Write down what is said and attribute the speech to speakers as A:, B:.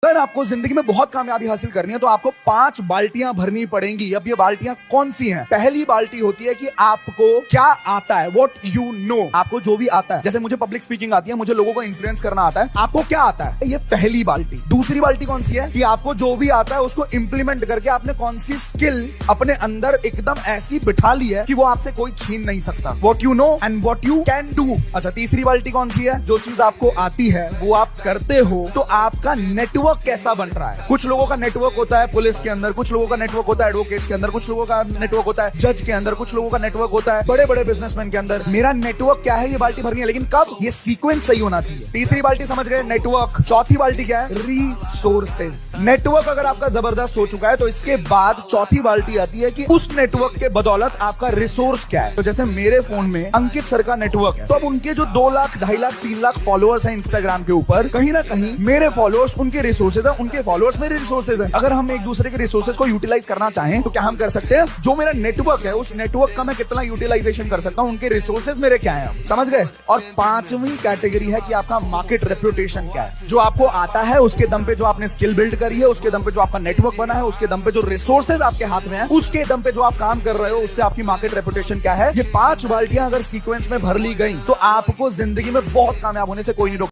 A: अगर आपको जिंदगी में बहुत कामयाबी हासिल करनी है तो आपको 5 बाल्टियां भरनी पड़ेंगी। अब ये बाल्टियां कौन सी हैं? पहली बाल्टी होती है कि आपको क्या आता है, व्हाट यू नो। आपको जो भी आता है, जैसे मुझे पब्लिक स्पीकिंग आती है, मुझे लोगों को इन्फ्लुएंस करना आता है, आपको क्या आता है, ये पहली बाल्टी। दूसरी बाल्टी कौन सी है कि आपको जो भी आता है उसको इंप्लीमेंट करके आपने कौन सी स्किल अपने अंदर एकदम ऐसी बिठा ली है कि वो आपसे कोई छीन नहीं सकता। What you know and what you can do. अच्छा, तीसरी बाल्टी कौन सी है? जो चीज आपको आती है वो आप करते हो, तो आपका नेटवर्क कैसा बन रहा है। कुछ लोगों का नेटवर्क होता है पुलिस के अंदर, कुछ लोगों का नेटवर्क होता है एडवोकेट्स के अंदर, कुछ लोगों का नेटवर्क होता है जज के अंदर, कुछ लोगों का नेटवर्क होता है बड़े बड़े बिजनेसमैन के अंदर। मेरा नेटवर्क क्या है, ये बाल्टी भरनी है, लेकिन कब? ये सीक्वेंस सही होना चाहिए। तीसरी बाल्टी समझ गए, नेटवर्क। चौथी बाल्टी क्या है? रिसोर्सेज। नेटवर्क अगर आपका जबरदस्त हो चुका है तो इसके बाद चौथी बाल्टी आती है कि उस नेटवर्क के बदौलत आपका रिसोर्स क्या है। तो जैसे मेरे फोन में अंकित सर का नेटवर्क है, तो अब उनके जो 2 लाख 2.5 लाख 3 लाख फॉलोअर्स हैं इंस्टाग्राम के ऊपर, कहीं ना कहीं मेरे फॉलोअर्स उनके रिसोर्सेज है, उनके फॉलोअर्स मेरे रिसोर्सेज है। अगर हम एक दूसरे के रिसोर्सेज को यूटिलाइज करना चाहें तो क्या हम कर सकते हैं? जो मेरा नेटवर्क है उस नेटवर्क का मैं कितना यूटिलाइजेशन कर सकता हूं, उनके रिसोर्सेज मेरे क्या है, समझ गए। और 5वीं कैटेगरी है कि आपका मार्केट रेपुटेशन क्या है। जो आपको आता है उसके दम पे जो आपने स्किल बिल्ड करी है, उसके दम पे जो आपका नेटवर्क बना है, उसके दम पे जो रिसोर्सेज आपके हाथ में है, उसके दम पे जो आप काम कर रहे हो, उससे आपकी मार्केट रेपुटेशन क्या है। ये 5 बाल्टियां अगर सीक्वेंस में भर ली गई तो आपको जिंदगी में बहुत कामयाब होने से कोई नहीं रोक